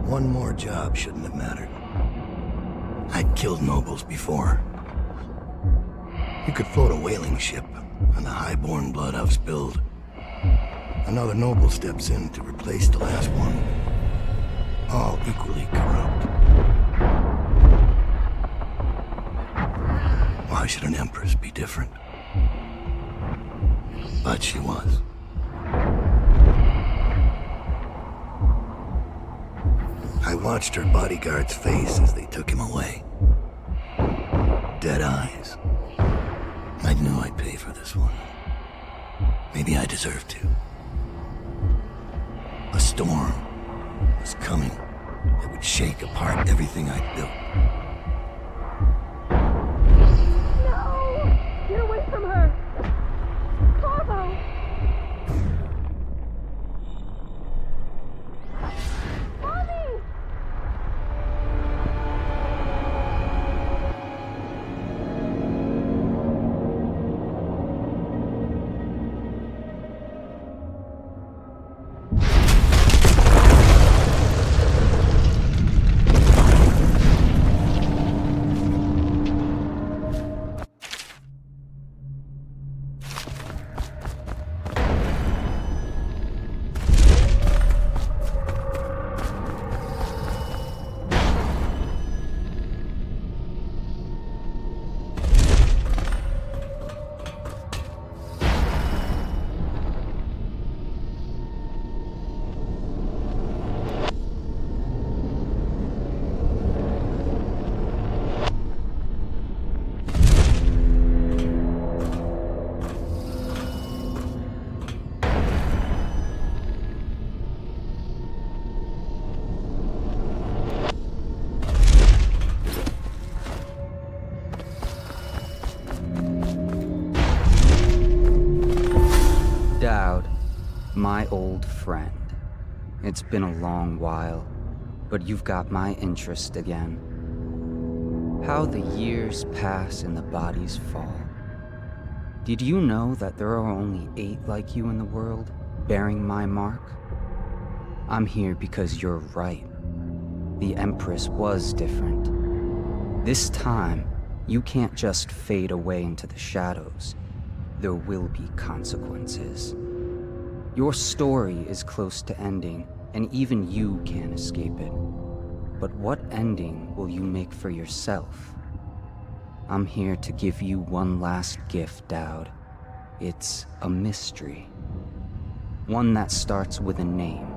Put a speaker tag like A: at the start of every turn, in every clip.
A: One more job shouldn't have mattered. I'd killed nobles before. You could float a whaling ship, and the highborn blood I've spilled. Another noble steps in to replace the last one. All equally corrupt. Why should an empress be different? But she was. I watched her bodyguard's face as they took him away. Dead eyes. I knew I'd pay for this one. Maybe I deserved to. A storm was coming that would shake apart everything I'd built.
B: No! Get away from her! Corvo! Mommy!
C: My old friend. It's been a long while, but you've got my interest again. How the years pass and the bodies fall. Did you know that there are only 8 like you in the world, bearing my mark? I'm here because you're right. The Empress was different. This time, you can't just fade away into the shadows. There will be consequences. Your story is close to ending, and even you can't escape it. But what ending will you make for yourself? I'm here to give you one last gift, Dowd. It's a mystery. One that starts with a name.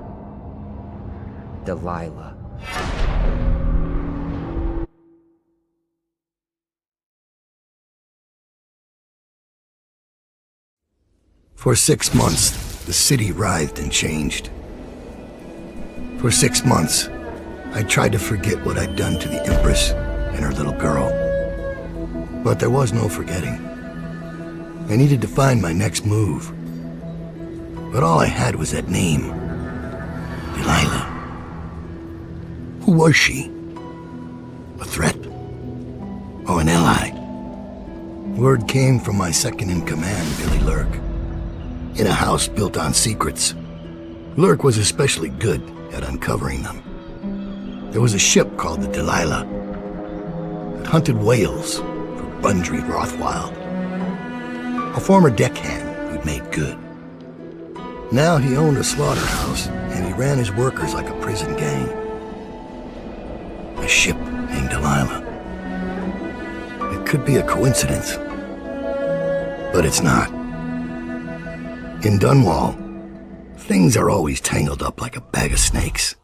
C: Delilah.
A: For 6 months, the city writhed and changed. For 6 months, I tried to forget what I'd done to the Empress and her little girl. But there was no forgetting. I needed to find my next move. But all I had was that name, Delilah. Who was she? A threat? Or an ally? Word came from my second-in-command, Billy Lurk. In a house built on secrets, Lurk was especially good at uncovering them. There was a ship called the Delilah that hunted whales for Bundry Rothwild, a former deckhand who'd made good. Now he owned a slaughterhouse, and he ran his workers like a prison gang. A ship named Delilah. It could be a coincidence, but it's not. In DUNWALL, things are always tangled up like a bag of snakes.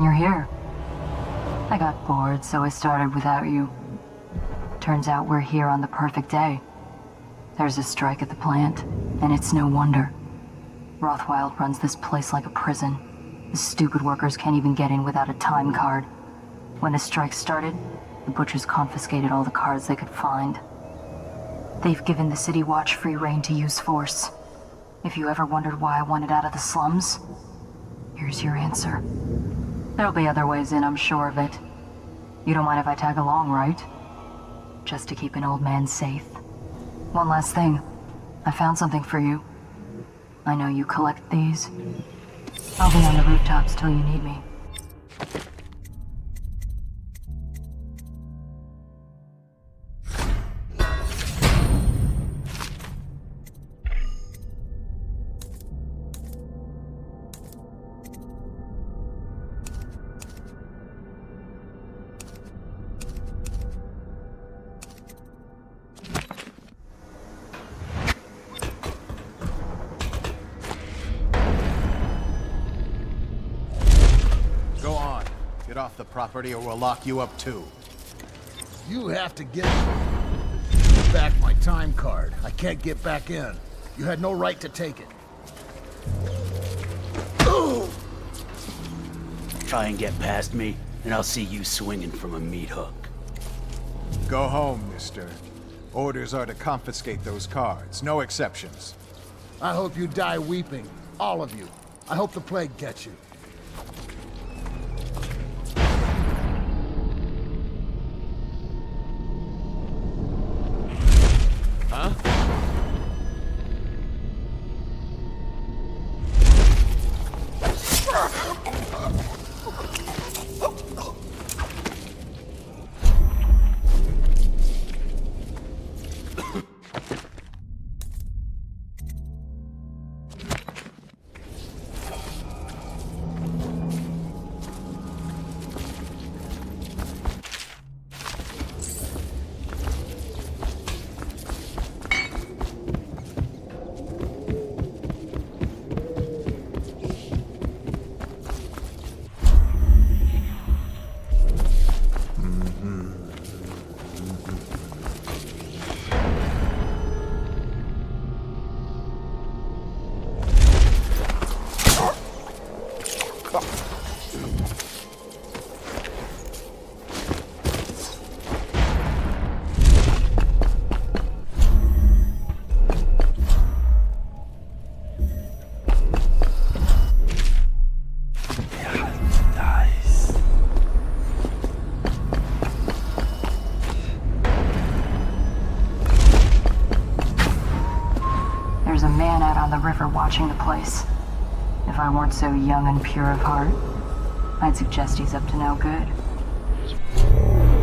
D: You're here. I got bored, so I started without you. Turns out we're here on the perfect day. There's a strike at the plant, and it's no wonder. Rothwild runs this place like a prison. The stupid workers can't even get in without a time card. When the strike started, the butchers confiscated all the cards they could find. They've given the City Watch free rein to use force. If you ever wondered why I wanted out of the slums, here's your answer. There'll be other ways in, I'm sure of it. You don't mind if I tag along, right? Just to keep an old man safe. One last thing. I found something for you. I know you collect these. I'll be on the rooftops till you need me.
E: Off the property or we'll lock you up too.
A: You have to get back my time card. I can't get back in. You had no right to take it.
F: Try and get past me, and I'll see you swinging from a meat hook.
E: Go home, mister. Orders are to confiscate those cards, no exceptions.
A: I hope you die weeping. All of you. I hope the plague gets you. Watching the place. If I weren't so young and pure of heart, I'd suggest he's up to no good.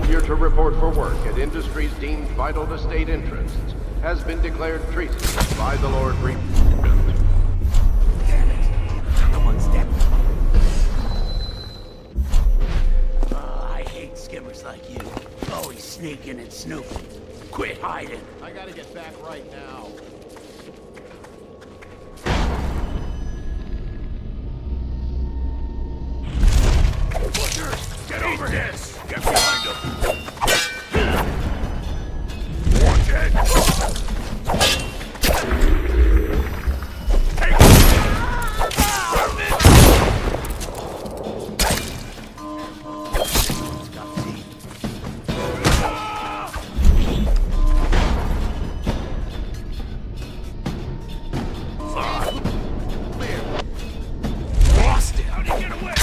G: Failure to report for work at industries deemed vital to state interests has been declared treasonous by the Lord Regent.
F: Damn it. No one's dead. I hate skimmers like you. Always sneaking and snooping. Quit hiding.
G: I gotta get back right now.
F: Get over here! Get behind him! Watch it! Take Lost it! How'd he get away?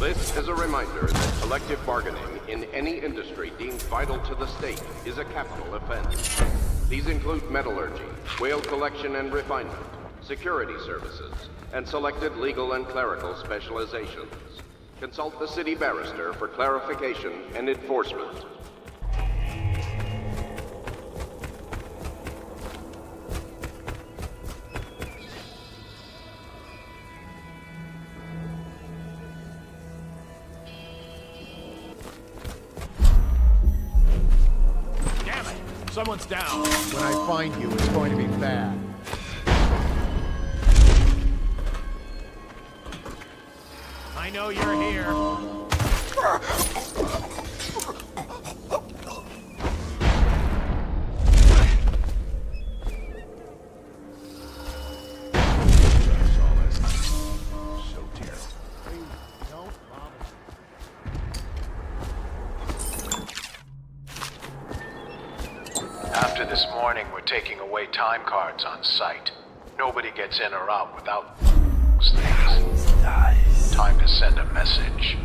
G: This is a reminder that collective bargaining in any industry deemed vital to the state is a capital offense. These include metallurgy, whale collection and refinement, security services, and selected legal and clerical specializations. Consult the city barrister for clarification and enforcement.
E: Someone's down. When I find you, it's going to be bad. I know you're here.
H: After this morning, we're taking away time cards on site. Nobody gets in or out without those things. Time to send a message.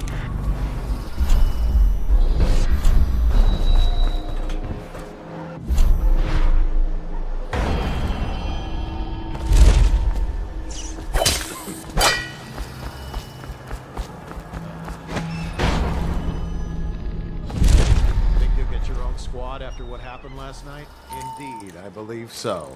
E: Squad after what happened last night? Indeed, I believe so.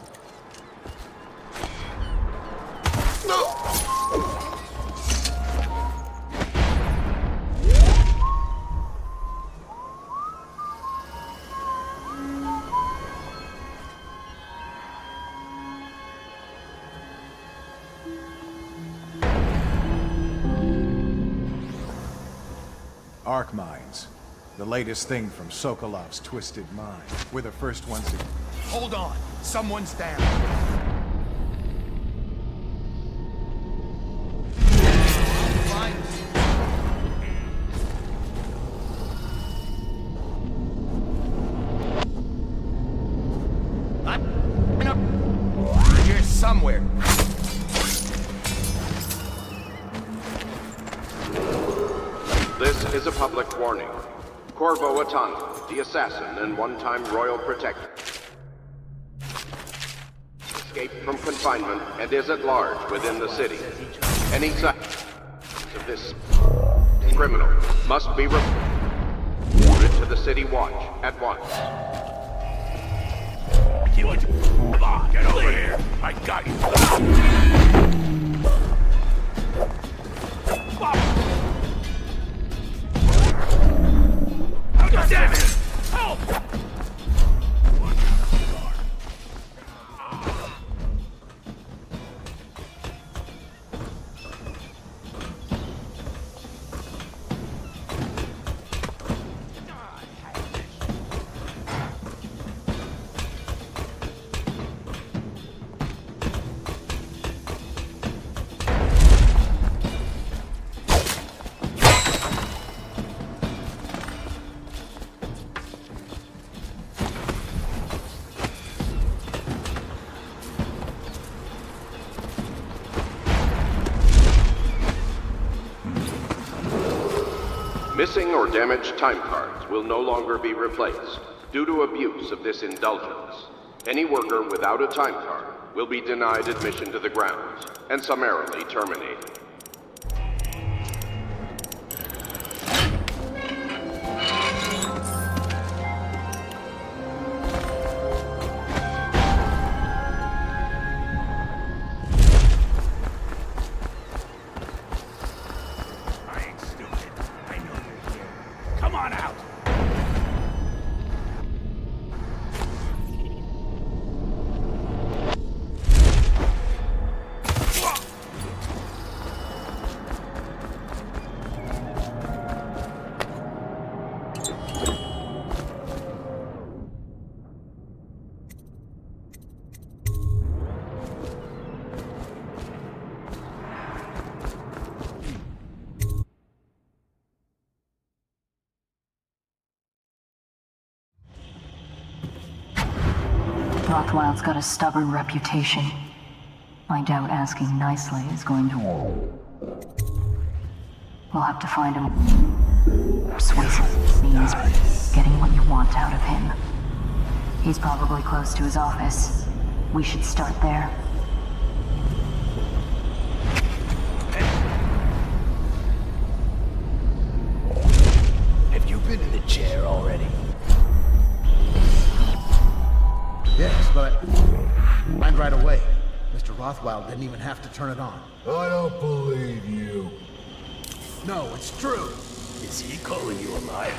E: Arc mines. The latest thing from Sokolov's twisted mind. We're the first ones to... Hold on! Someone's down! You're somewhere.
G: This is a public warning. Corvo Atana, the assassin and one-time royal protector, escaped from confinement and is at large within the city. Any sign of this criminal must be reported to the city watch at once.
F: Come on, get over here! I got you! Damn it! Help!
G: Missing or damaged time cards will no longer be replaced due to abuse of this indulgence. Any worker without a time card will be denied admission to the grounds and summarily terminated.
D: Rothwild's got a stubborn reputation. I doubt asking nicely is going to... We'll have to find him. Persuasive means getting what you want out of him. He's probably close to his office. We should start there.
F: Have you been in the chair already?
E: Yes, but I went right away. Mr. Rothwild didn't even have to turn it on.
A: I don't believe you.
E: No, it's true.
F: Is he calling you a liar?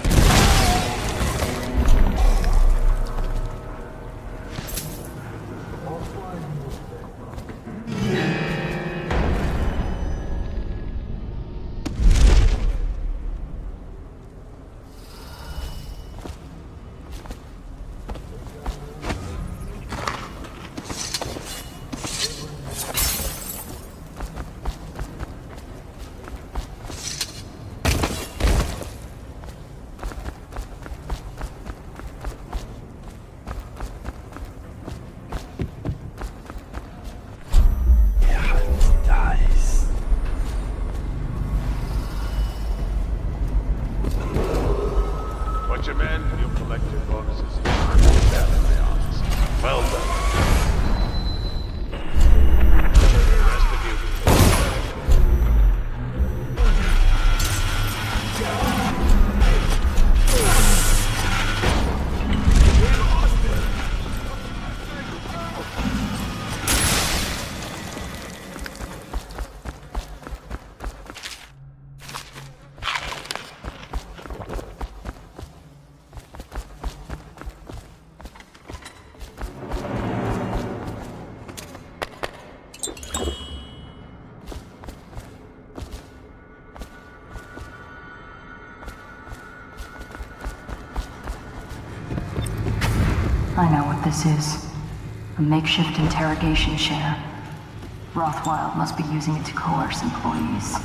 H: Watch your man, you'll collect your bonuses in my office. Well done. The rest of you.
D: I know what this is. A makeshift interrogation chair. Rothwild must be using it to coerce employees.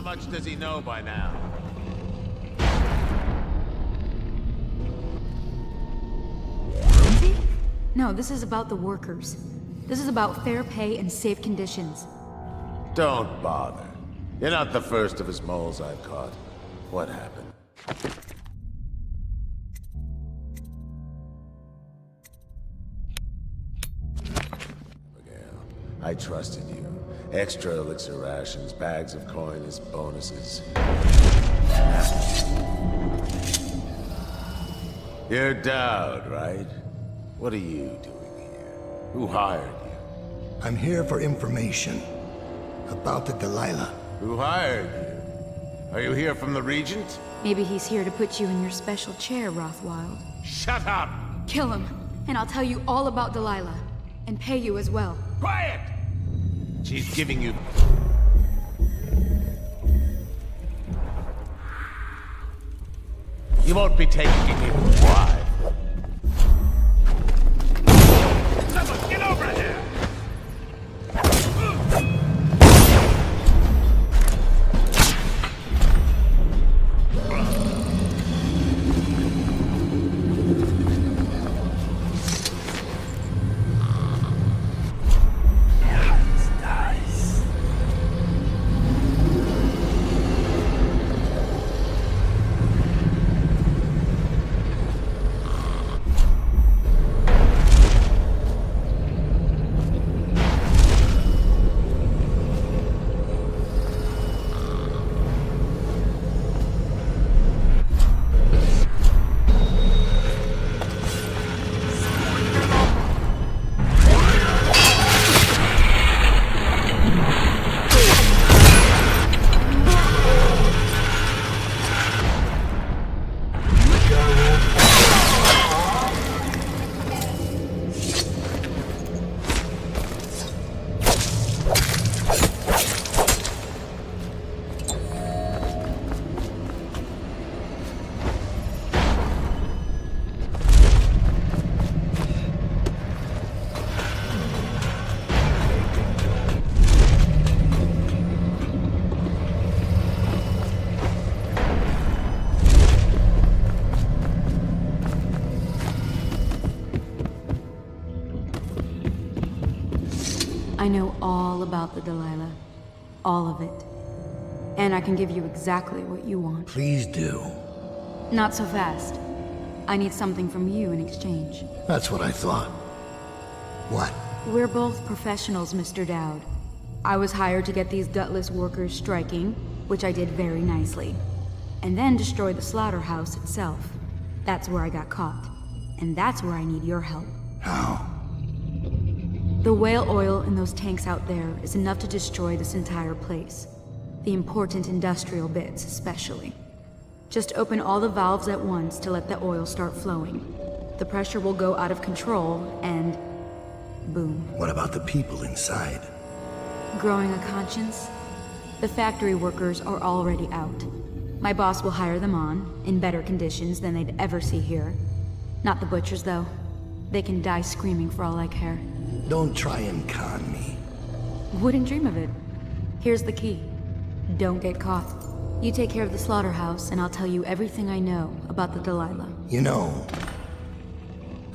I: much does he know by now?
J: No, this is about the workers. This is about fair pay and safe conditions.
I: Don't bother. You're not the first of his moles I've caught. What happened? Miguel, I trusted you. Extra elixir rations, bags of coin as bonuses. You're Dowd, right? What are you doing here? Who hired you?
A: I'm here for information about the Delilah.
I: Who hired you? Are you here from the Regent?
J: Maybe he's here to put you in your special chair, Rothwild.
I: Shut up!
J: Kill him, and I'll tell you all about Delilah. And pay you as well.
I: Quiet! She's giving you... You won't be taking it why? Someone get over here!
J: I know all about the Delilah. All of it. And I can give you exactly what you want.
A: Please do.
J: Not so fast. I need something from you in exchange.
A: That's what I thought. What?
J: We're both professionals, Mr. Dowd. I was hired to get these gutless workers striking, which I did very nicely. And then destroy the slaughterhouse itself. That's where I got caught. And that's where I need your help.
A: How?
J: The whale oil in those tanks out there is enough to destroy this entire place. The important industrial bits, especially. Just open all the valves at once to let the oil start flowing. The pressure will go out of control, and... boom.
A: What about the people inside?
J: Growing a conscience? The factory workers are already out. My boss will hire them on, in better conditions than they'd ever see here. Not the butchers, though. They can die screaming for all I care.
A: Don't try and con me.
J: Wouldn't dream of it. Here's the key. Don't get caught. You take care of the slaughterhouse, and I'll tell you everything I know about the Delilah.
A: You know,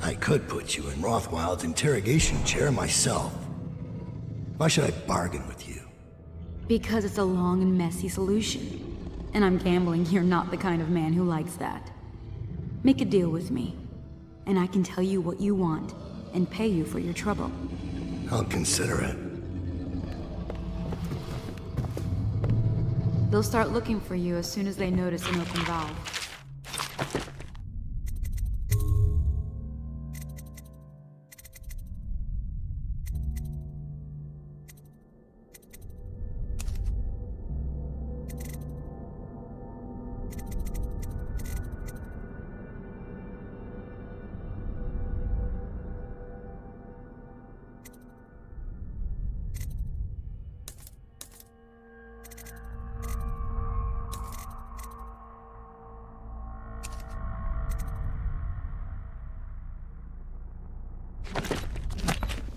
A: I could put you in Rothwild's interrogation chair myself. Why should I bargain with you?
J: Because it's a long and messy solution. And I'm gambling you're not the kind of man who likes that. Make a deal with me, and I can tell you what you want, and pay you for your trouble.
A: I'll consider it.
J: They'll start looking for you as soon as they notice an open valve.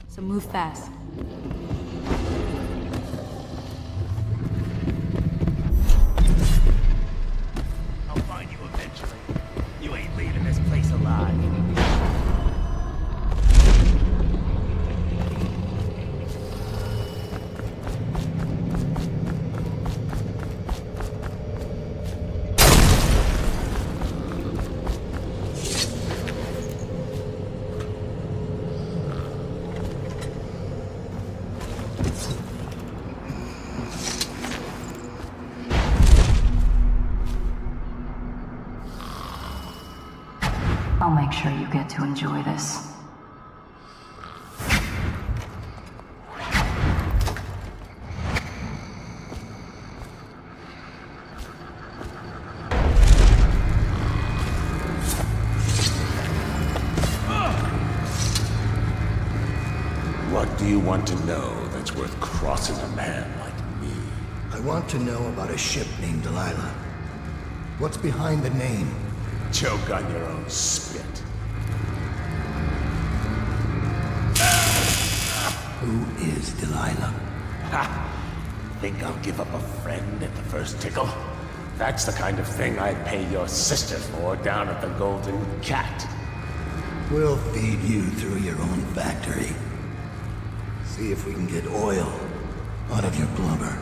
J: So move fast.
D: I'll make sure you get to enjoy this.
I: What do you want to know that's worth crossing a man like me?
A: I want to know about a ship named Delilah. What's behind the name?
I: Choke on your own spit.
A: Who is Delilah?
I: Ha! Think I'll give up a friend at the first tickle? That's the kind of thing I'd pay your sister for down at the Golden Cat.
A: We'll feed you through your own factory. See if we can get oil out of your blubber.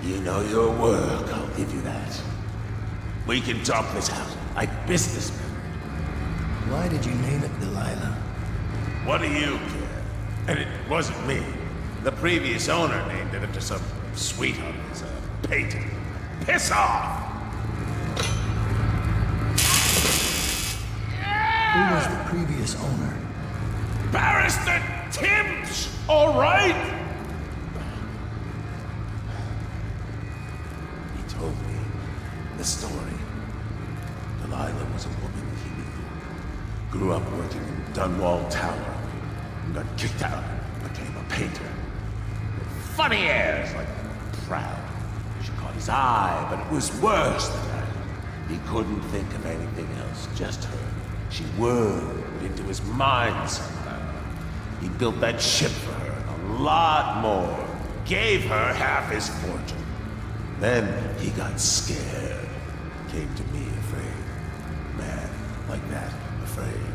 I: You know your work, I'll give you that. We can talk this out, like businessmen.
A: Why did you name it Delilah?
I: What do you care? And it wasn't me. The previous owner named it after some sweetheart of his, painting. Piss off!
A: Who was the previous owner?
I: Barrister Timms! All right? He told me the story. Delilah was a woman he knew. Grew up working in DUNWALL Tower and got kicked out and became a painter. With funny airs, like proud. She caught his eye, but it was worse than that. He couldn't think of anything else, just her. She wormed into his mind somehow. He built that ship for her and a lot more. Gave her half his fortune. Then he got scared. Came to me afraid. Man, like that, afraid.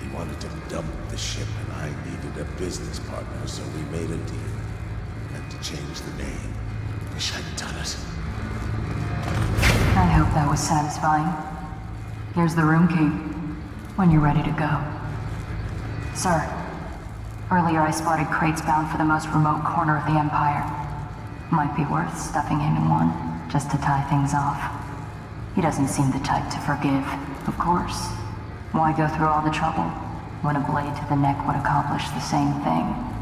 I: He wanted to dump the ship and I needed a business partner, so we made a deal. Had to change the name. Wish I'd done it.
D: I hope that was satisfying. Here's the room key. When you're ready to go. Sir, earlier I spotted crates bound for the most remote corner of the Empire. Might be worth stuffing him in one, just to tie things off. He doesn't seem the type to forgive, of course. Why go through all the trouble, when a blade to the neck would accomplish the same thing?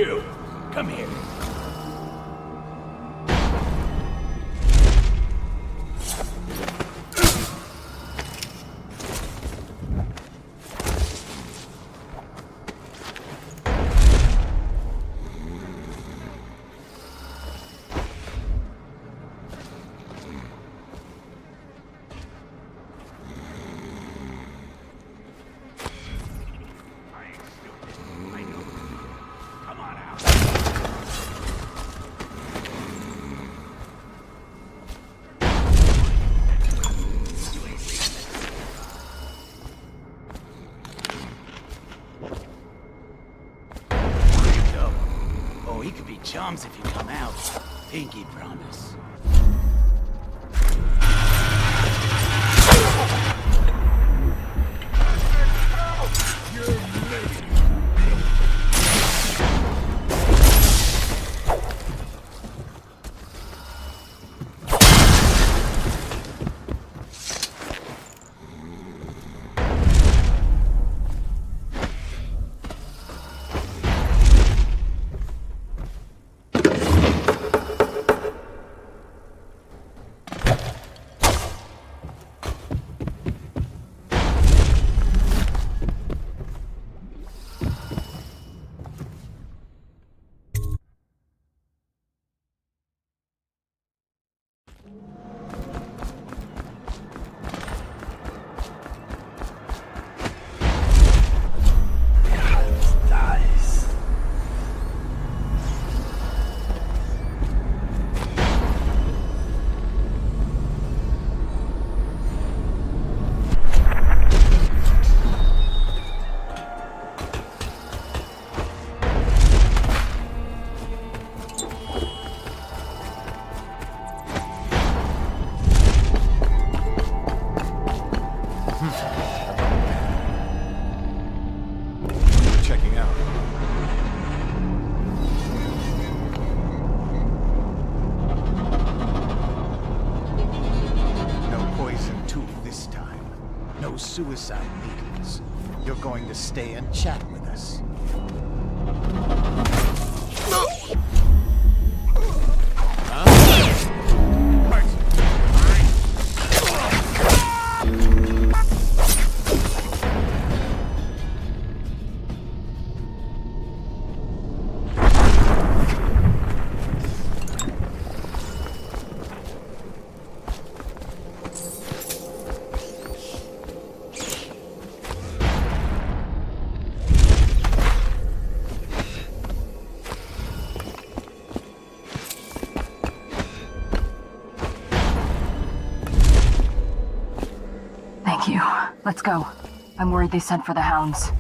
F: You, come here. Chums if you come out. Pinky promise. Suicide meetings. You're going to stay and chat with us.
D: Let's go. I'm worried they sent for the hounds.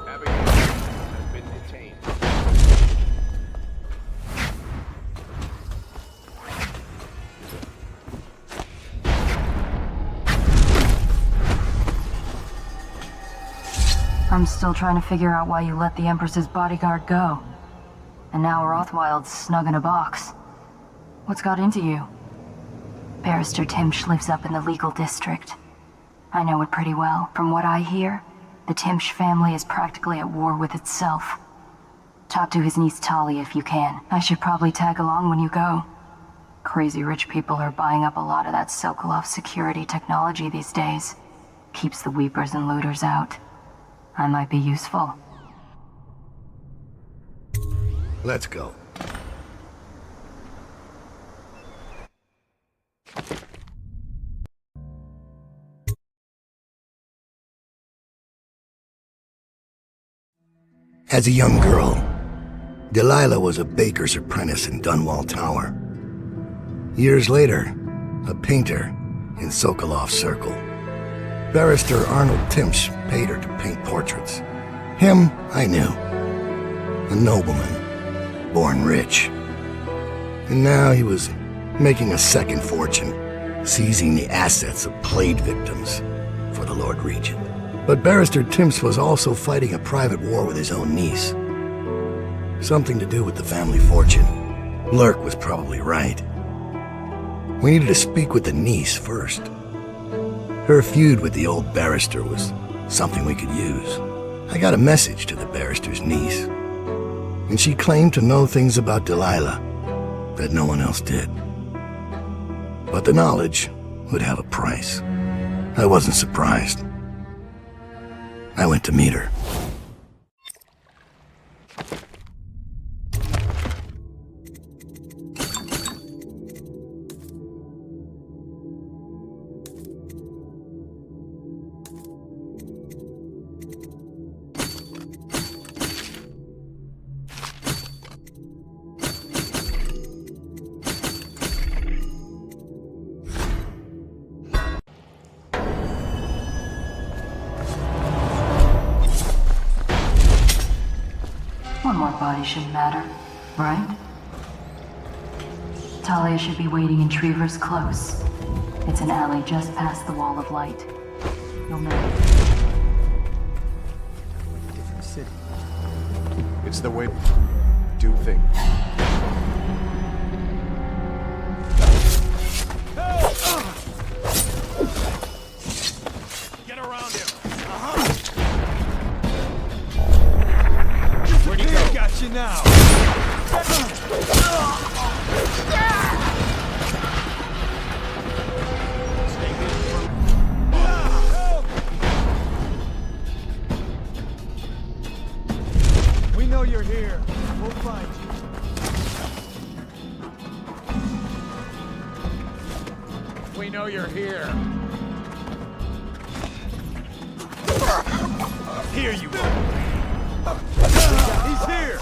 G: Abigail has been detained.
D: I'm still trying to figure out why you let the Empress's bodyguard go. And now Rothwild's snug in a box. What's got into you? Barrister Timsh lives up in the legal district. I know it pretty well. From what I hear, the Timsh family is practically at war with itself. Talk to his niece Tali if you can. I should probably tag along when you go. Crazy rich people are buying up a lot of that Sokolov security technology these days. Keeps the weepers and looters out. I might be useful.
A: Let's go. As a young girl, Delilah was a baker's apprentice in DUNWALL Tower. Years later, a painter in Sokolov's circle. Barrister Arnold Timsh paid her to paint portraits. Him, I knew. A nobleman, born rich. And now he was making a second fortune, seizing the assets of plague victims for the Lord Regent. But Barrister Timsh was also fighting a private war with his own niece. Something to do with the family fortune. Lurk was probably right. We needed to speak with the niece first. Her feud with the old barrister was something we could use. I got a message to the barrister's niece, and she claimed to know things about Delilah that no one else did. But the knowledge would have a price. I wasn't surprised. I went to meet her.
D: One more body shouldn't matter, right? Talia should be waiting in Trevor's Close. It's an alley just past the Wall of Light. You'll know it.
E: Different city. It's the way do things. Get around him. Where'd he go? Got you now. We know you're here. We'll find you. We know you're here. Here you are. He's here.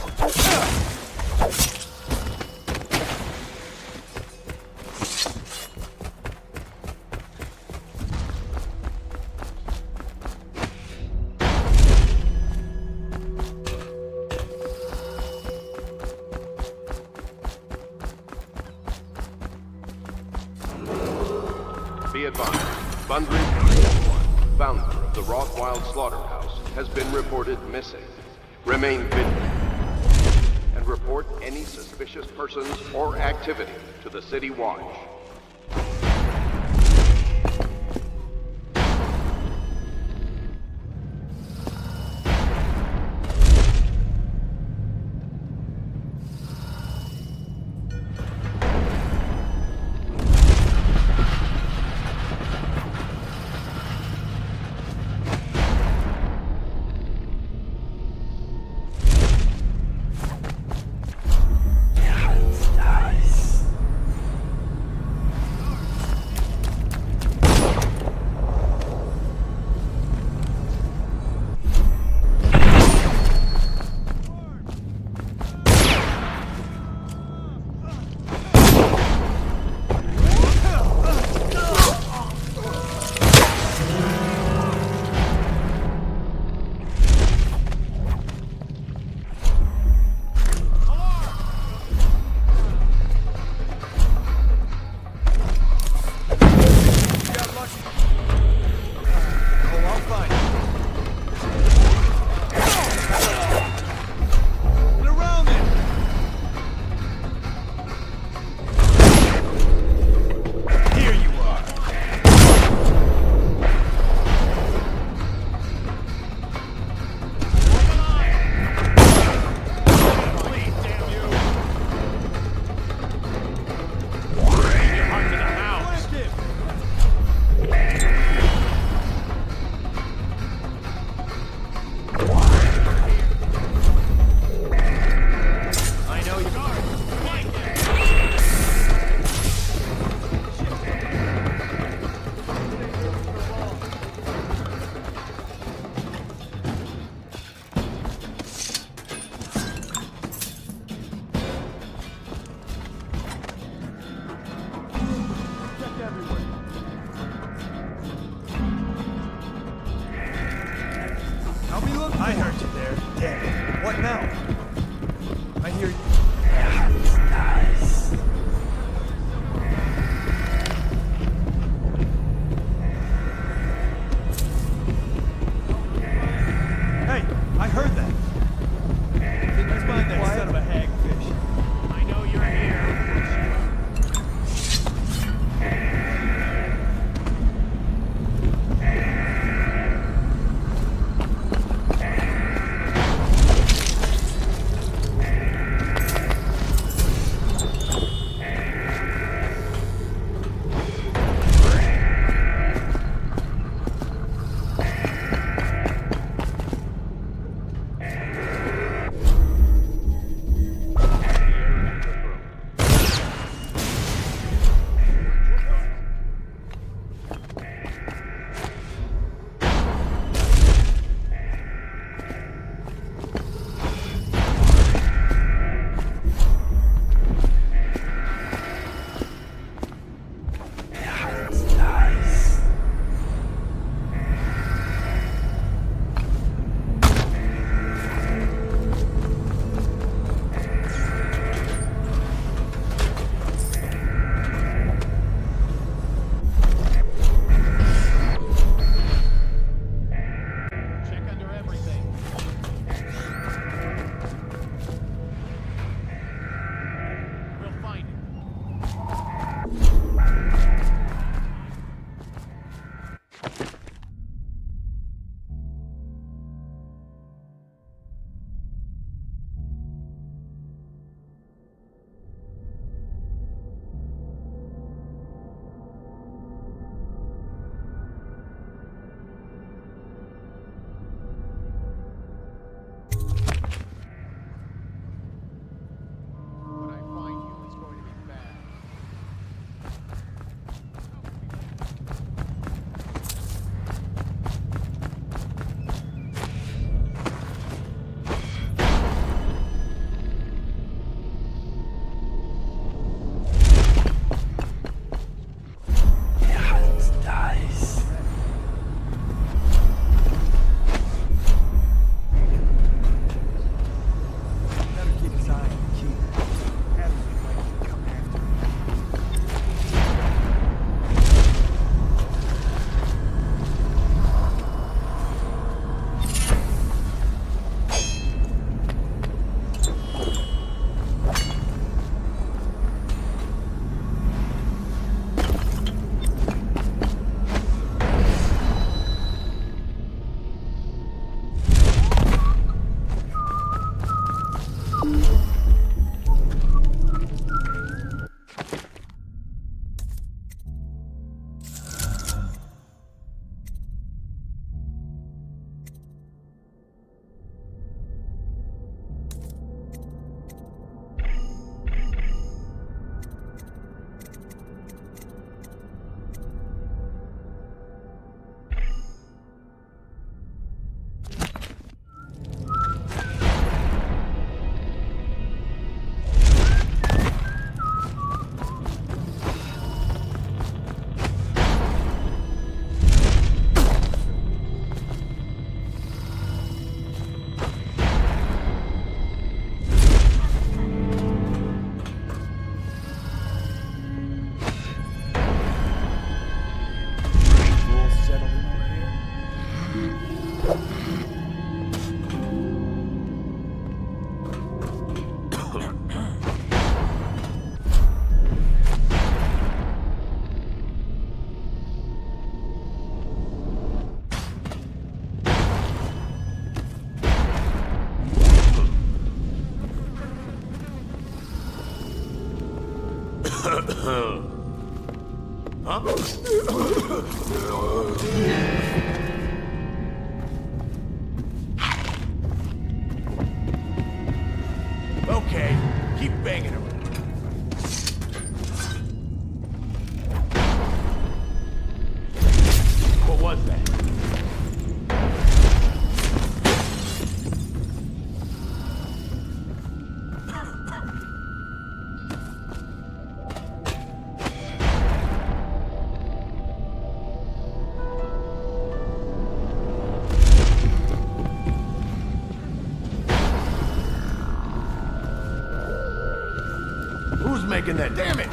G: Be advised, Bunbury, founder of the Rothwild Slaughterhouse, has been reported missing. Remain vigilant and report any suspicious persons or activity to the City Watch.
E: Okay, keep banging her. What was that? Who's making that? Damn it!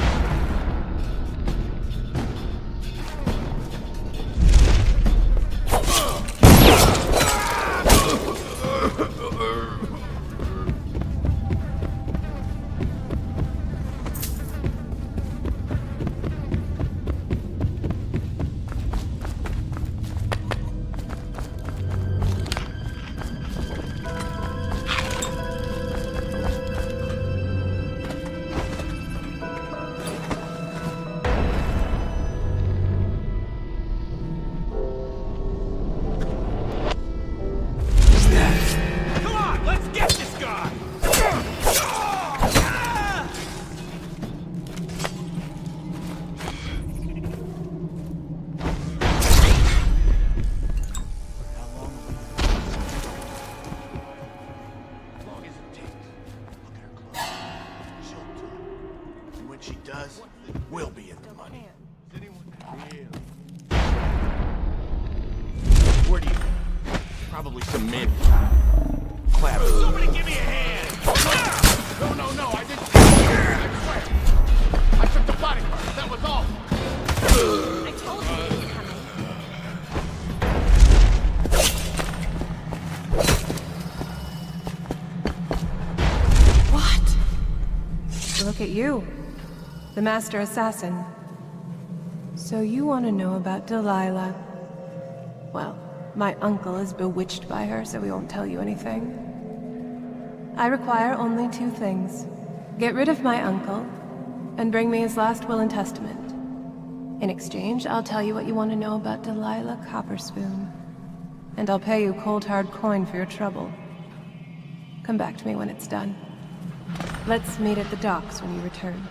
E: We'll be in the money. Where do you? Probably some men. Clap. Somebody give me a hand! No, I didn't. I swear. I took the body part. That was all.
B: I told you he was coming.
K: What? Look at you. The Master Assassin. So you want to know about Delilah? Well, my uncle is bewitched by her, so we won't tell you anything. I require only 2 things. Get rid of my uncle, and bring me his last will and testament. In exchange, I'll tell you what you want to know about Delilah Copperspoon. And I'll pay you cold hard coin for your trouble. Come back to me when it's done. Let's meet at the docks when you return.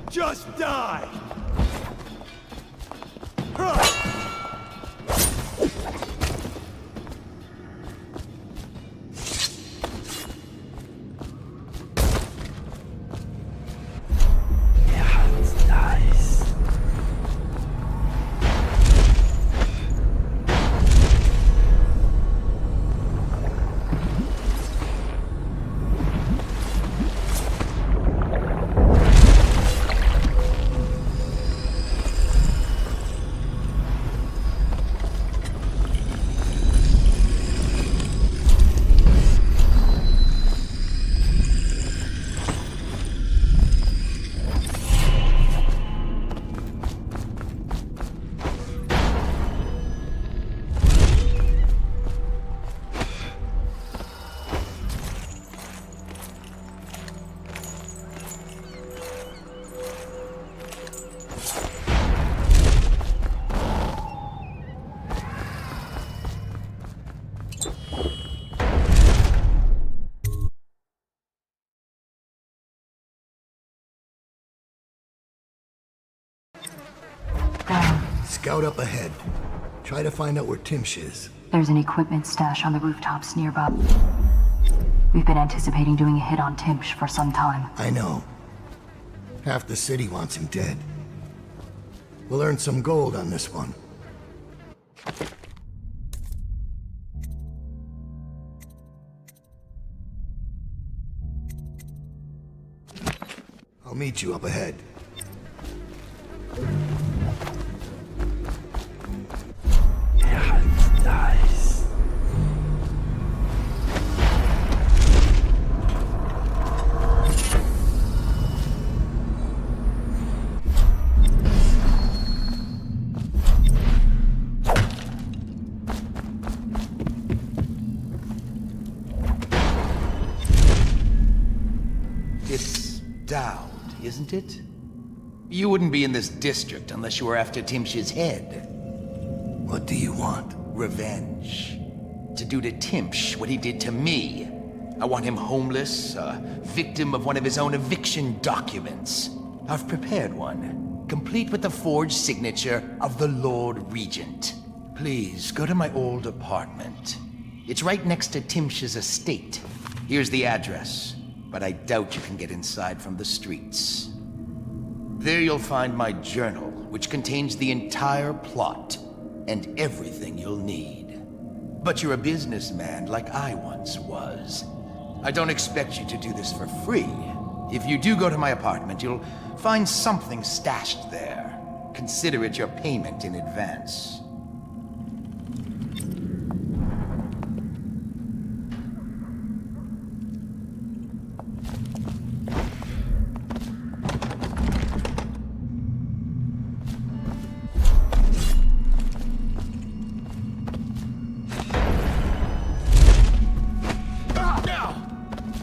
I: Just die!
A: Scout up ahead. Try to find out where Timsh is.
D: There's an equipment stash on the rooftops nearby. We've been anticipating doing a hit on Timsh for some time.
A: I know. Half the city wants him dead. We'll earn some gold on this one. I'll meet you up ahead.
F: It's Dowd, isn't it? You wouldn't be in this district unless you were after Timsh's head.
A: What do you want?
F: Revenge. To do to Timsh what he did to me. I want him homeless, a victim of one of his own eviction documents. I've prepared one, complete with the forged signature of the Lord Regent. Please, go to my old apartment. It's right next to Timsh's estate. Here's the address, but I doubt you can get inside from the streets. There you'll find my journal, which contains the entire plot and everything you'll need. But you're a businessman like I once was. I don't expect you to do this for free. If you do go to my apartment, you'll find something stashed there. Consider it your payment in advance.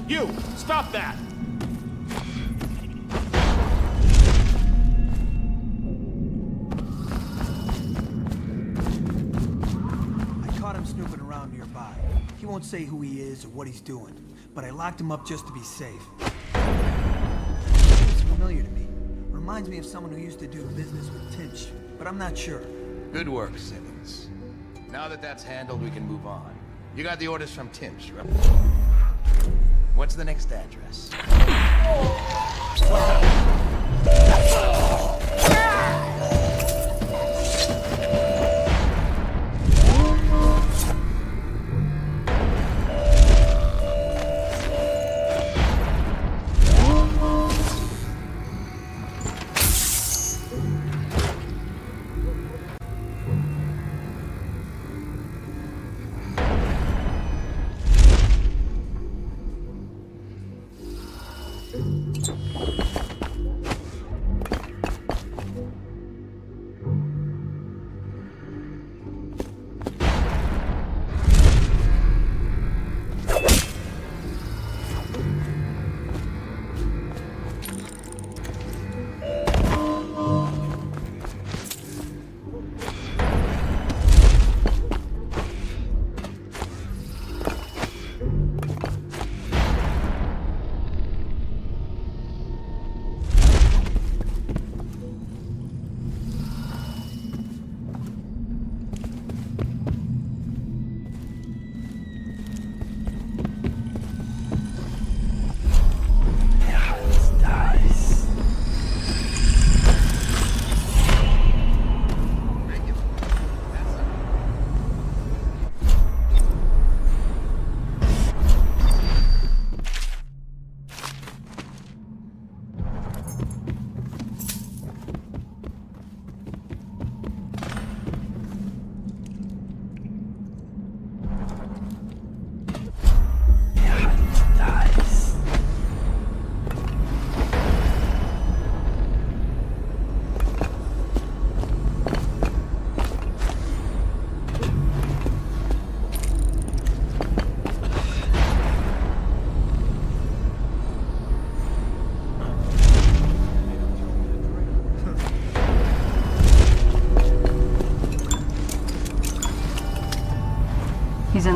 E: You! Stop that!
L: I caught him snooping around nearby. He won't say who he is or what he's doing, but I locked him up just to be safe. Seems familiar to me. Reminds me of someone who used to do business with Timsh, but I'm not sure.
F: Good work, Simmons. Now that that's handled, we can move on. You got the orders from Timsh, right? What's the next address?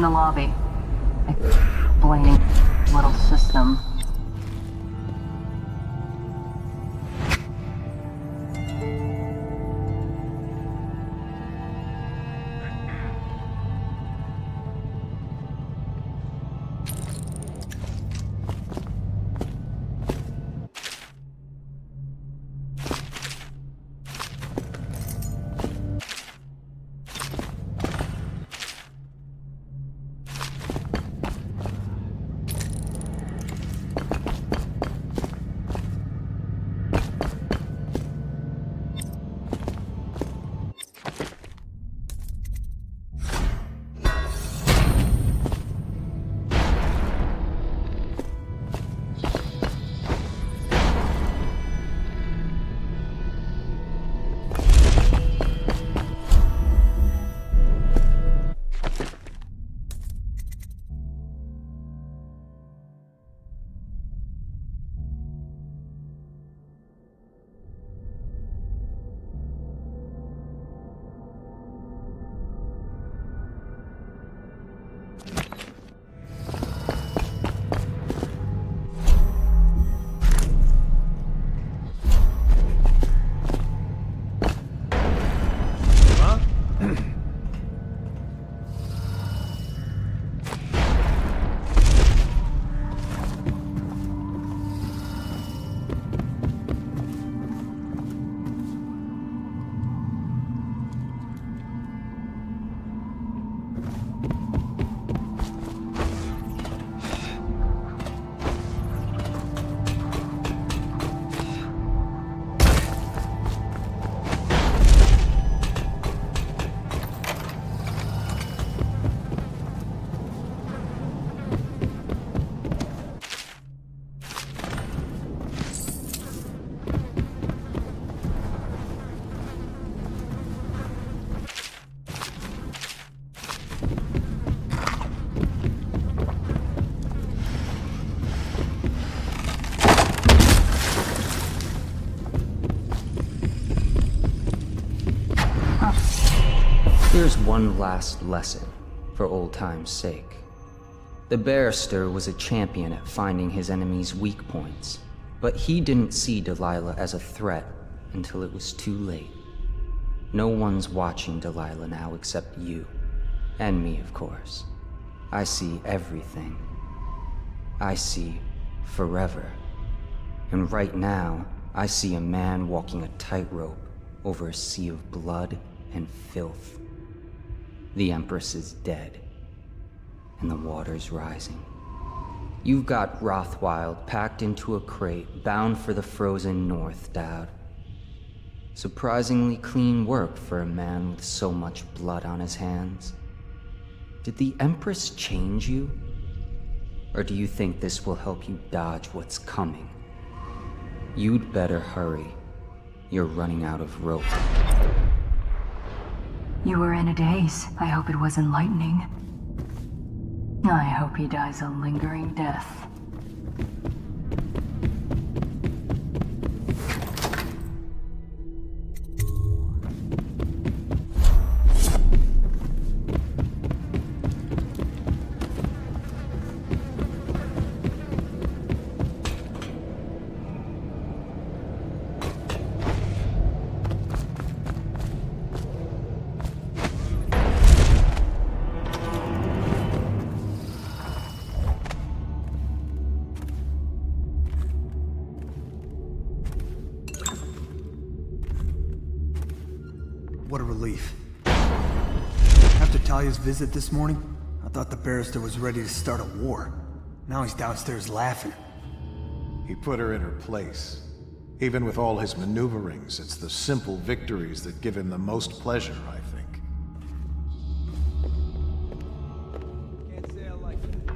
D: the lobby. Explaining little system.
C: Here's one last lesson, for old time's sake. The barrister was a champion at finding his enemy's weak points, but he didn't see Delilah as a threat until it was too late. No one's watching Delilah now except you. And me, of course. I see everything. I see forever. And right now, I see a man walking a tightrope over a sea of blood and filth. The Empress is dead, and the water's rising. You've got Rothwild packed into a crate, bound for the frozen north, Dowd. Surprisingly clean work for a man with so much blood on his hands. Did the Empress change you? Or do you think this will help you dodge what's coming? You'd better hurry. You're running out of rope.
D: You were in a daze. I hope it was enlightening. I hope he dies a lingering death.
L: What a relief. After Talia's visit this morning, I thought the barrister was ready to start a war. Now he's downstairs laughing.
I: He put her in her place. Even with all his maneuverings, it's the simple victories that give him the most pleasure, I think.
L: Can't say I like that.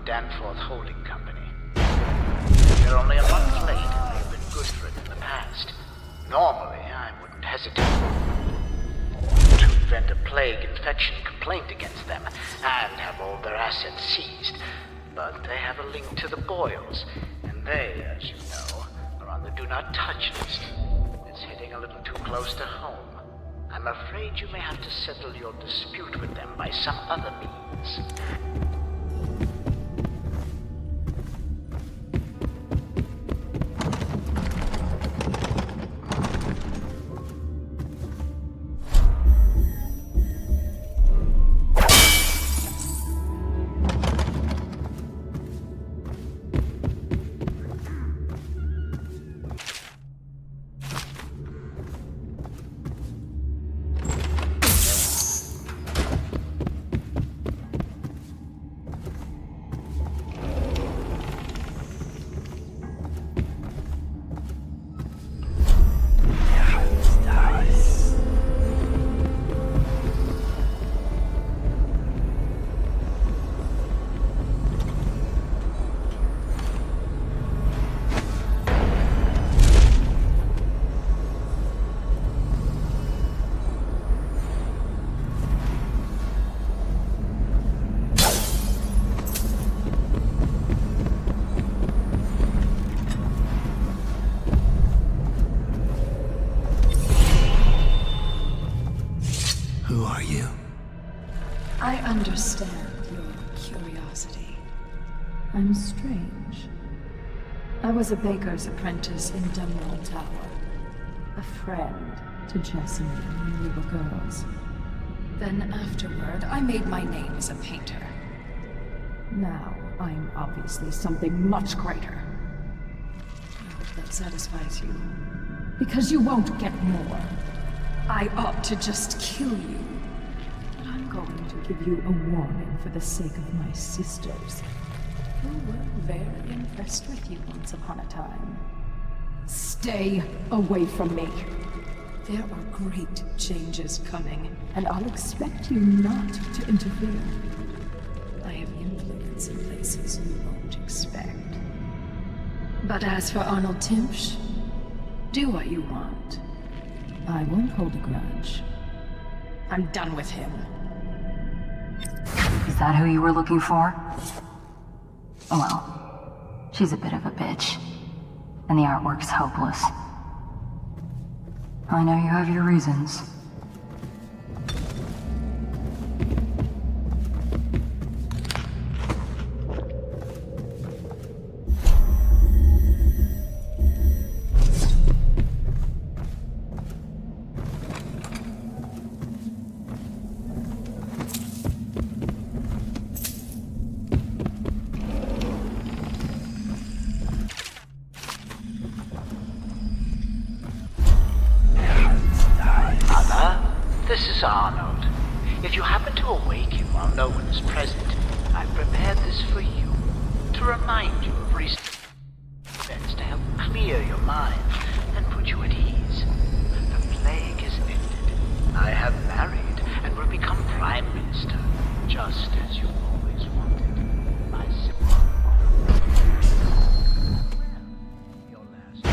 M: Danforth Holding Company. You're only a month late, and you've been good for it in the past. Normally, I wouldn't hesitate to vent a plague infection complaint against them and have all their assets seized. But they have a link to the Boyles, and they, as you know, are on the Do Not Touch list. It's hitting a little too close to home. I'm afraid you may have to settle your dispute with them by some other means.
A: Who are you?
N: I understand your curiosity. I'm strange. I was a baker's apprentice in DUNWALL Tower. A friend to Jessamine when we were girls. Then afterward, I made my name as a painter. Now, I'm obviously something much greater. I hope that satisfies you. Because you won't get more. I ought to just kill you. But I'm going to give you a warning for the sake of my sisters, who were very impressed with you once upon a time. Stay away from me. There are great changes coming, and I'll expect you not to interfere. I have influence in places you won't expect. But as for Arnold Timpsch, do what you want. I won't hold a grudge. I'm done with him.
D: Is that who you were looking for? Well, she's a bit of a bitch. And the artwork's hopeless. I know you have your reasons.
M: This is Arnold. If you happen to awaken while no one is present, I've prepared this for you, to remind you of recent events, to help clear your mind and put you at ease. The plague is ended. I have married and will become Prime Minister, just as you always wanted. My simple... Your last...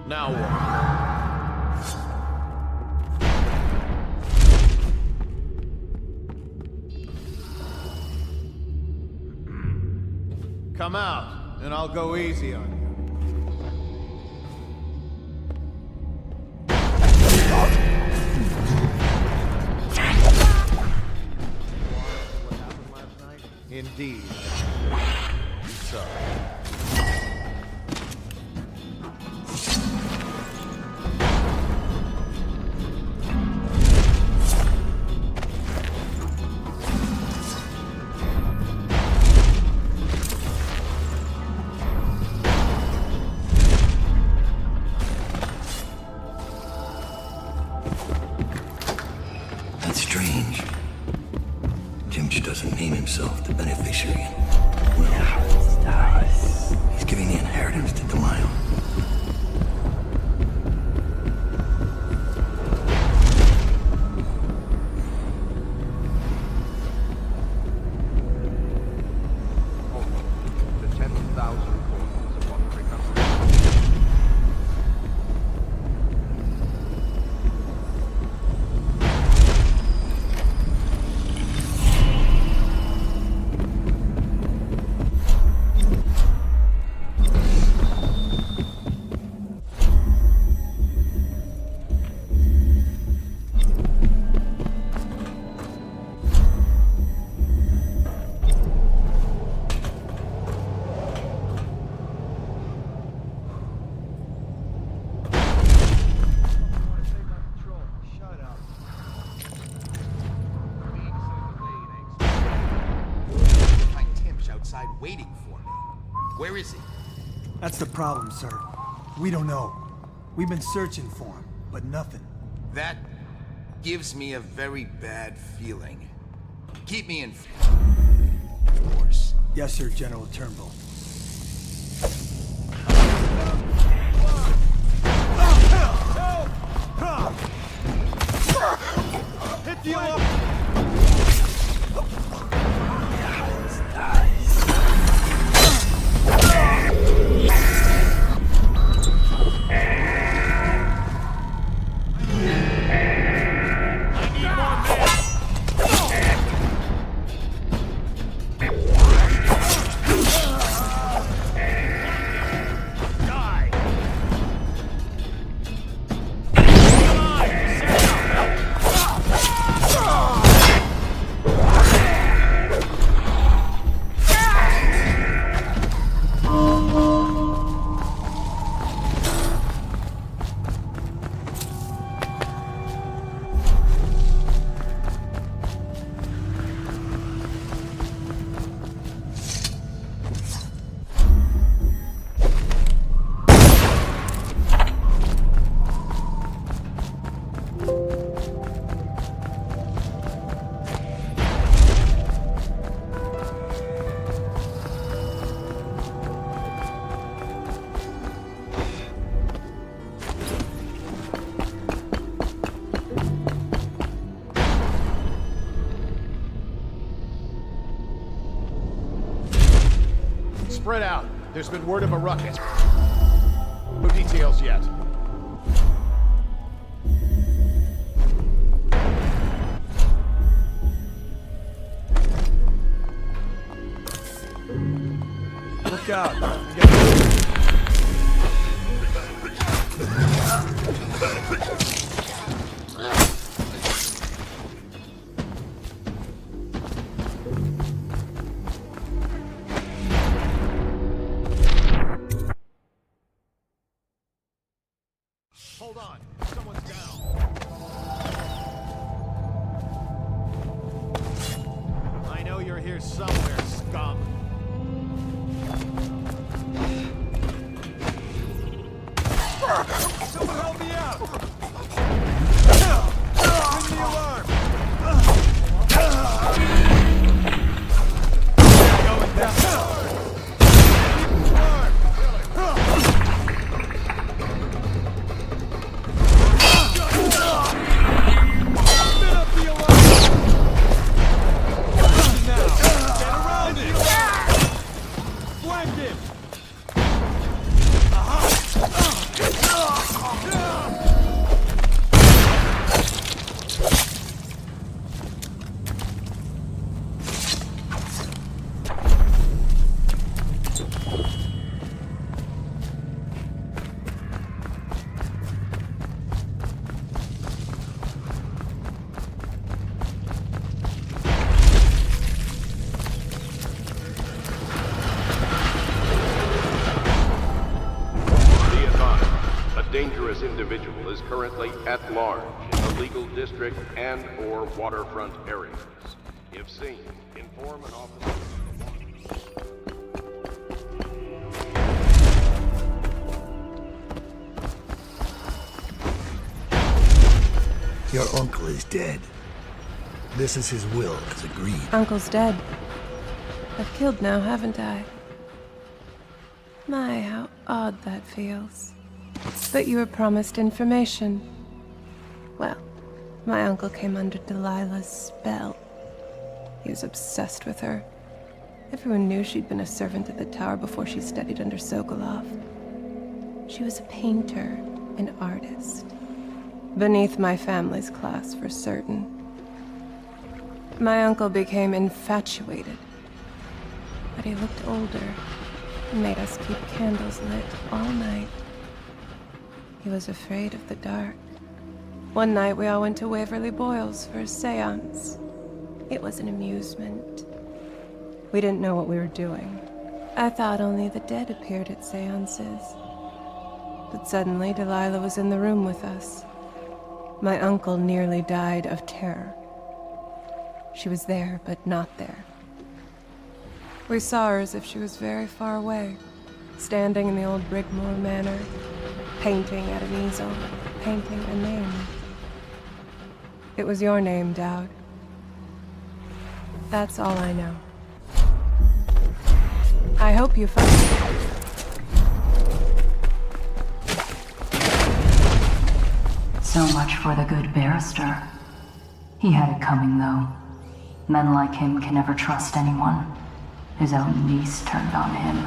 E: Now what? Come out, and I'll go easy on you. Indeed. I'm sorry.
A: That's strange. Timch doesn't name himself the beneficiary. He's giving the inheritance to Delilah.
G: The 10,000 coins upon recovery.
F: Outside waiting for me. Where is he?
L: That's the problem, sir. We don't know. We've been searching for him, but nothing.
F: That gives me a very bad feeling. Keep me informed. Of course.
L: Yes, sir, General Turnbull.
E: Hit the alarm! Spread out. There's been word of a ruckus. No details yet.
L: Look out.
E: Hold on. Someone's down. I know you're here somewhere, scum. Someone help me out! Ring the alarm! Going down.
G: dangerous individual is currently at large in the legal district and/or waterfront areas. If seen, inform an officer.
A: Your uncle is dead. This is his will, as agreed.
K: Uncle's dead. I've killed now, haven't I? My, how odd that feels. But you were promised information. Well, my uncle came under Delilah's spell. He was obsessed with her. Everyone knew she'd been a servant at the tower before she studied under Sokolov. She was a painter, an artist. Beneath my family's class, for certain. My uncle became infatuated. But he looked older and made us keep candles lit all night. He was afraid of the dark. One night we all went to Waverly Boyle's for a seance. It was an amusement. We didn't know what we were doing. I thought only the dead appeared at seances. But suddenly Delilah was in the room with us. My uncle nearly died of terror. She was there, but not there. We saw her as if she was very far away, standing in the old Brigmore Manor, painting at an easel, painting a name. It was your name, Dowd. That's all I know. I hope you find it.
D: So much for the good barrister. He had it coming, though. Men like him can never trust anyone. His own niece turned on him.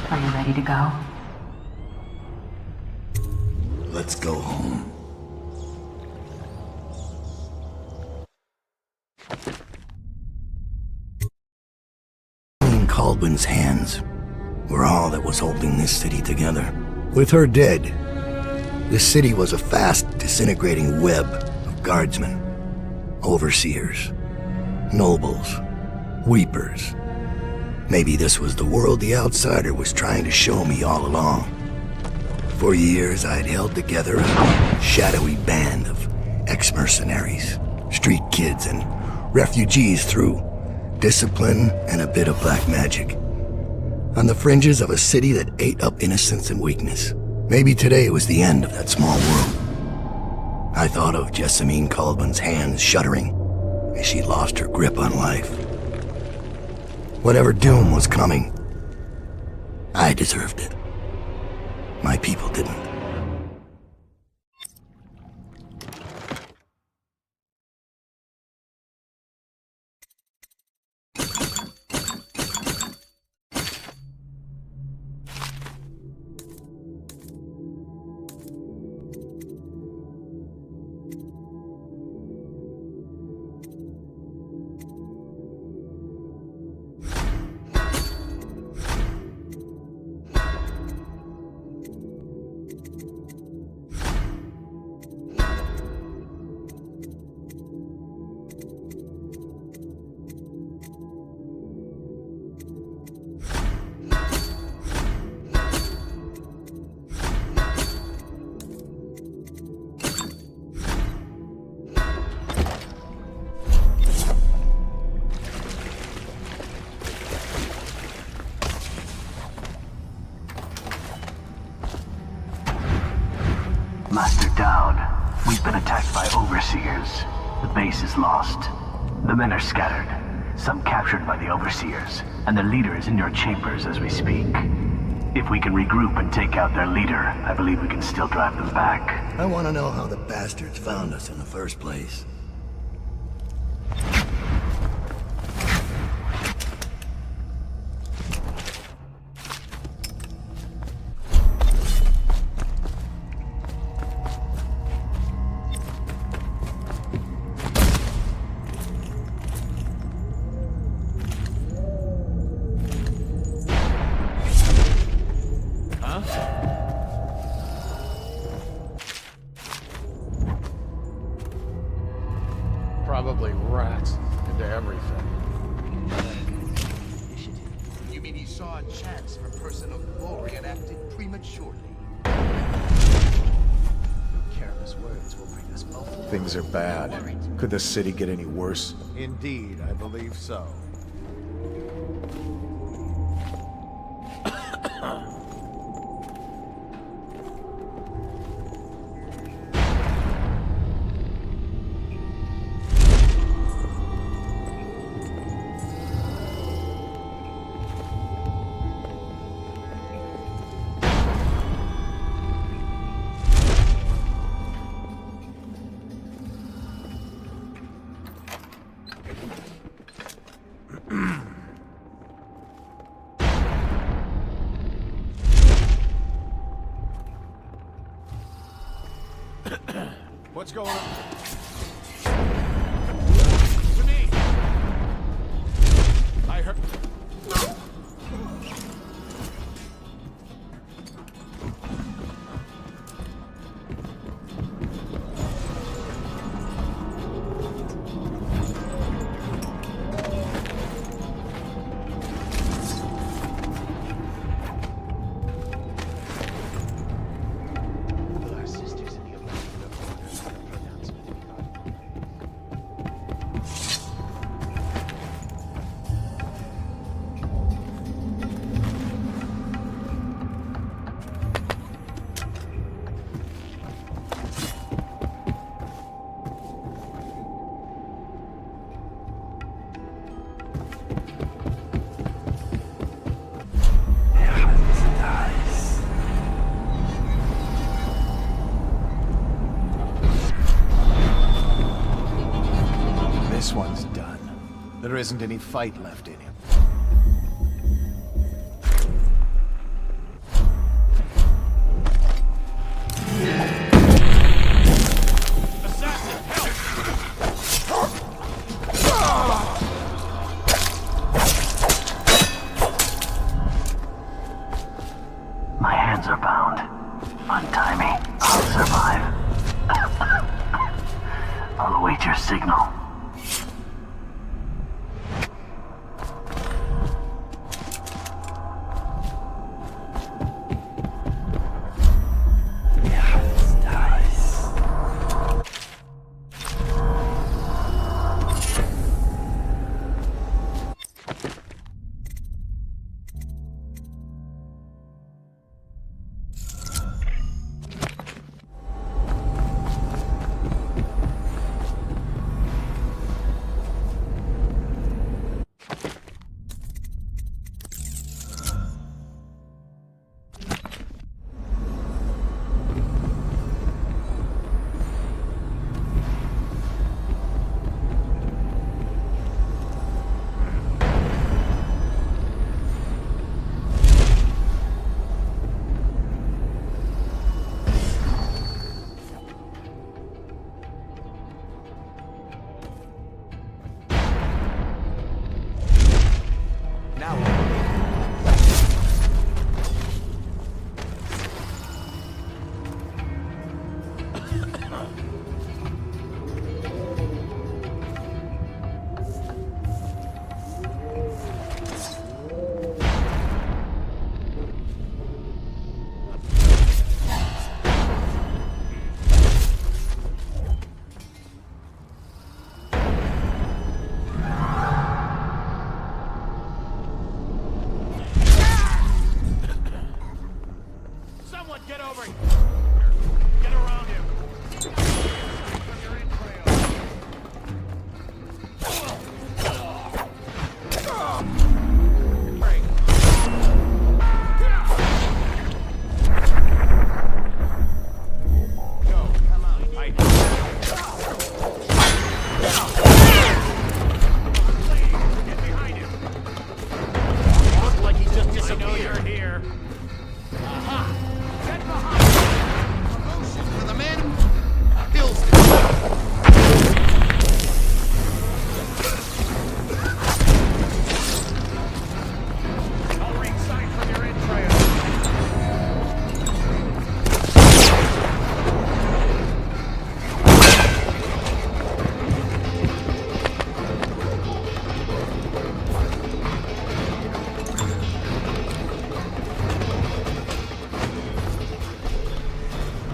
D: Are you ready to go?
A: Let's go home. Caldwell's hands were all that was holding this city together. With her dead, the city was a fast disintegrating web of guardsmen, overseers, nobles, weepers. Maybe this was the world the outsider was trying to show me all along. For years, I'd held together a shadowy band of ex-mercenaries, street kids, and refugees through discipline and a bit of black magic. On the fringes of a city that ate up innocence and weakness. Maybe today was the end of that small world. I thought of Jessamine Caldwell's hands shuddering as she lost her grip on life. Whatever doom was coming, I deserved it. My people didn't.
O: Master Dowd, we've been attacked by overseers. The base is lost. The men are scattered, some captured by the overseers, and their leader is in your chambers as we speak. If we can regroup and take out their leader, I believe we can still drive them back.
A: I want to know how the bastards found us in the first place.
E: Probably rats into everything.
F: You mean he saw a chance for personal glory and acted prematurely?
I: Things are bad. Could the city get any worse?
P: Indeed, I believe so. What's going on? To me! I heard... This one's done. There isn't any fight left in him. Assassin, help!
O: My hands are bound. Untie me. I'll survive. I'll await your signal.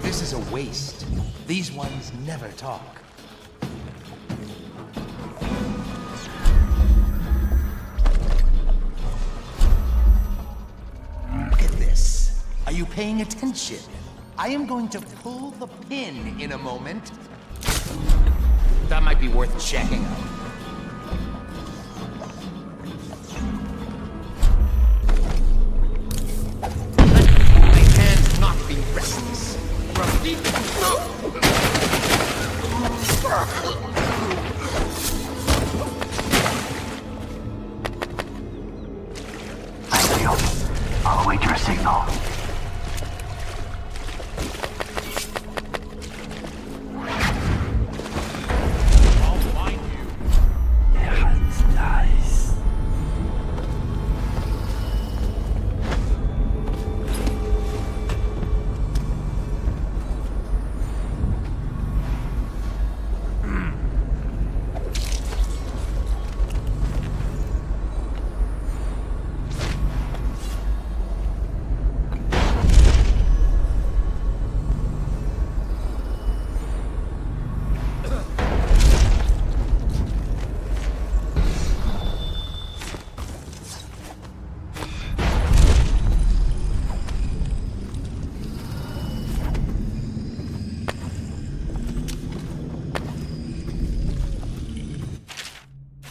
F: This is a waste. These ones never talk. you paying attention? I am going to pull the pin in a moment. That might be worth checking out. My hands not be restless.
O: Thank you. I'll await your signal.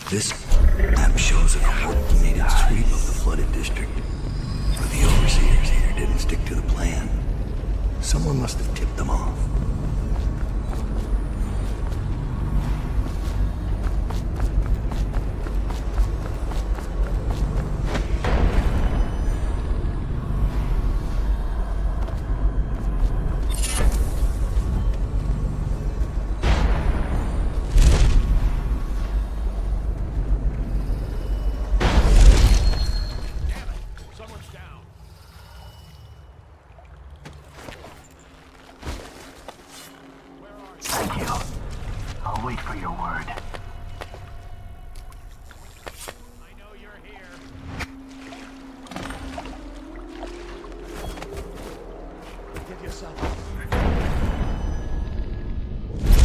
A: This map shows a coordinated sweep of the flooded district. But the overseers here didn't stick to the plan. Someone must have tipped them off.
O: Thank you. I'll wait for your word.
E: I know you're here.
I: Give yourself up.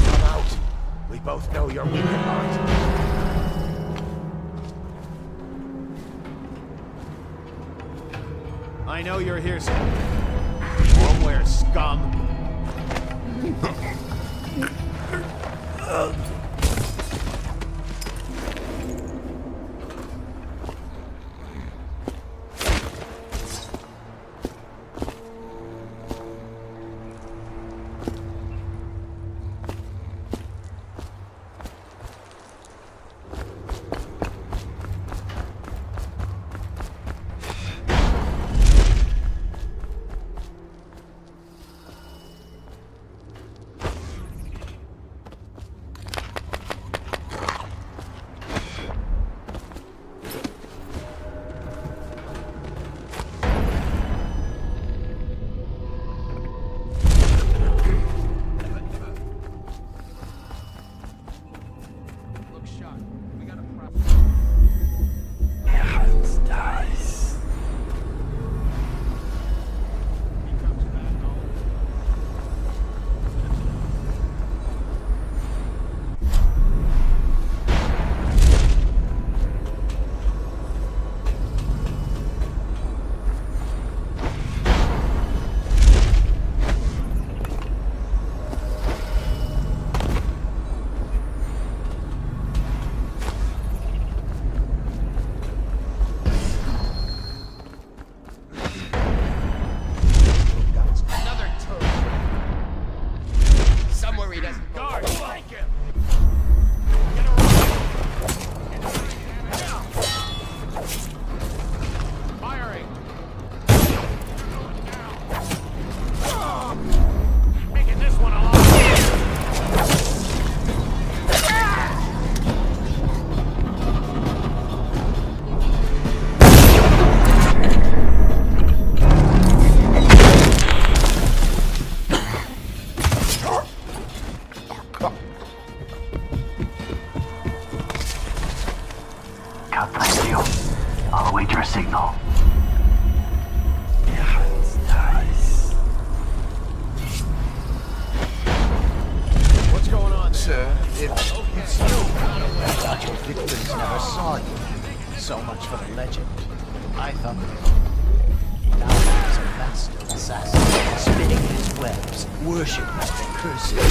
I: Come out. We both know you're weak at heart.
P: I know you're here, Wormware scum.
M: webs, worshipped by the cursed tribes.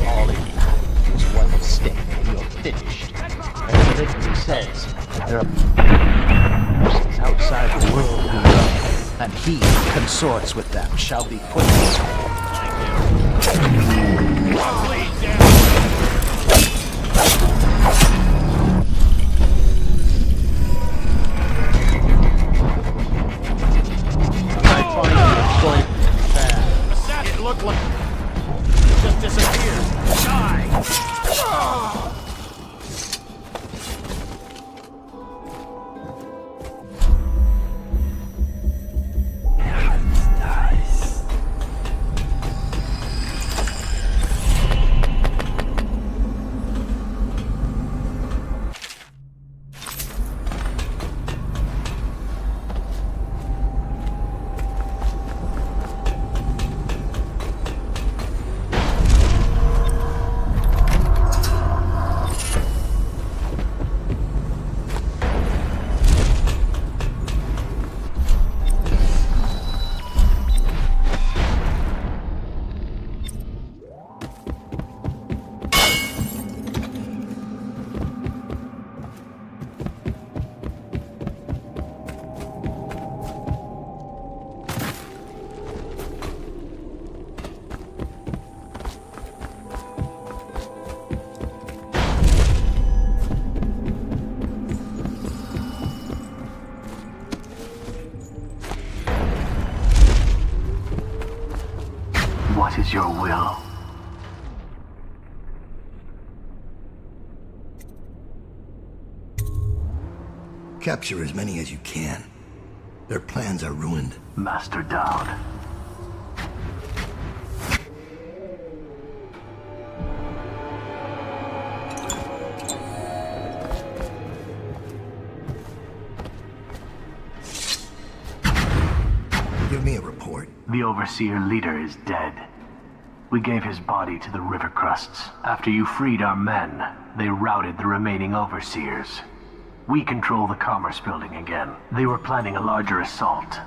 M: All in that is one mistake and you're finished. As the literature says, there are forces outside the world who love, and he who consorts with them shall be put
E: It looked like it just disappeared. Die!
O: What is your will?
A: Capture as many as you can. Their plans are ruined.
O: Master Dowd.
A: Give me a report.
O: The Overseer leader is dead. We gave his body to the river crusts. After you freed our men, they routed the remaining Overseers. We control the Commerce Building again. They were planning a larger assault,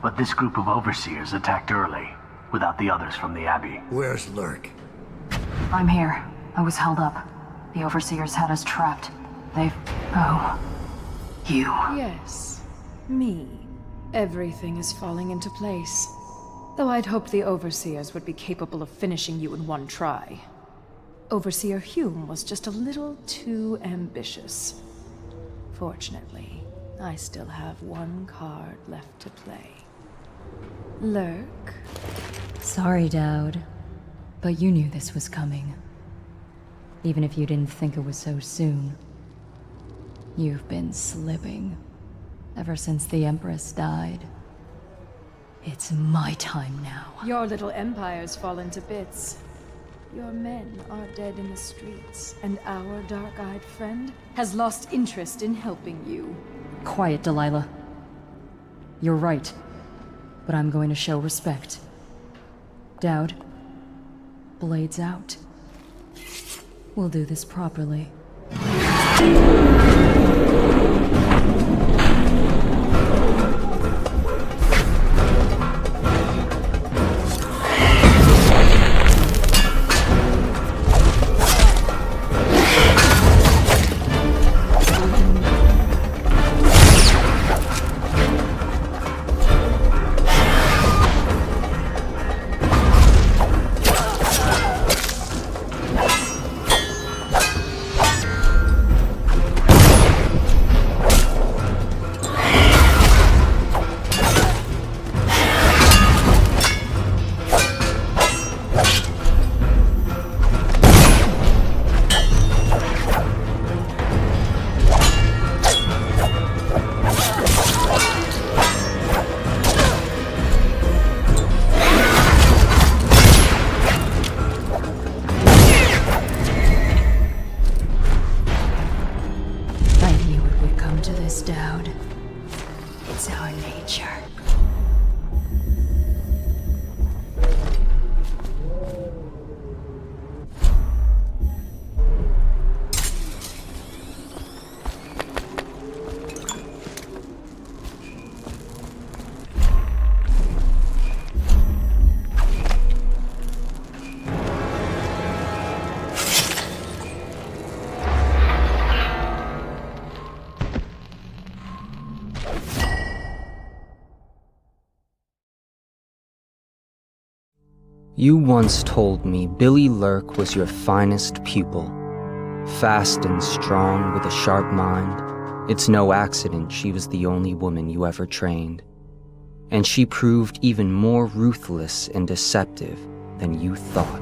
O: but this group of Overseers attacked early, without the others from the Abbey.
A: Where's Lurk?
D: I'm here. I was held up. The Overseers had us trapped. They've... Oh. You.
N: Yes. Me. Everything is falling into place. Though I'd hoped the Overseers would be capable of finishing you in one try. Overseer Hume was just a little too ambitious. Fortunately, I still have one card left to play. Lurk?
D: Sorry, Dowd. But you knew this was coming. Even if you didn't think it was so soon. You've been slipping. Ever since the Empress died. It's my time now.
N: Your little empire's fallen to bits. Your men are dead in the streets, and our dark-eyed friend has lost interest in helping you.
D: Quiet, Delilah. You're right. But I'm going to show respect. Dowd, blades out. We'll do this properly.
C: You once told me Billy Lurk was your finest pupil. Fast and strong with a sharp mind, it's no accident she was the only woman you ever trained. And she proved even more ruthless and deceptive than you thought.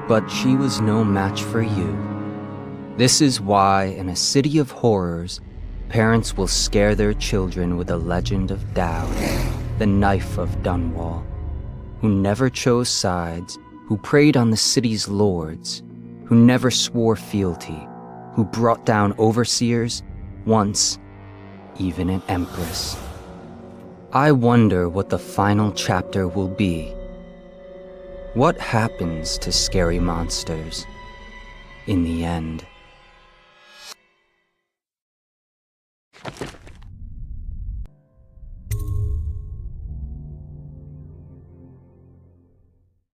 C: But she was no match for you. This is why, in a city of horrors, parents will scare their children with the legend of Dowd, the knife of DUNWALL, who never chose sides, who preyed on the city's lords, who never swore fealty, who brought down overseers, once even an empress. I wonder what the final chapter will be. What happens to scary monsters in the end?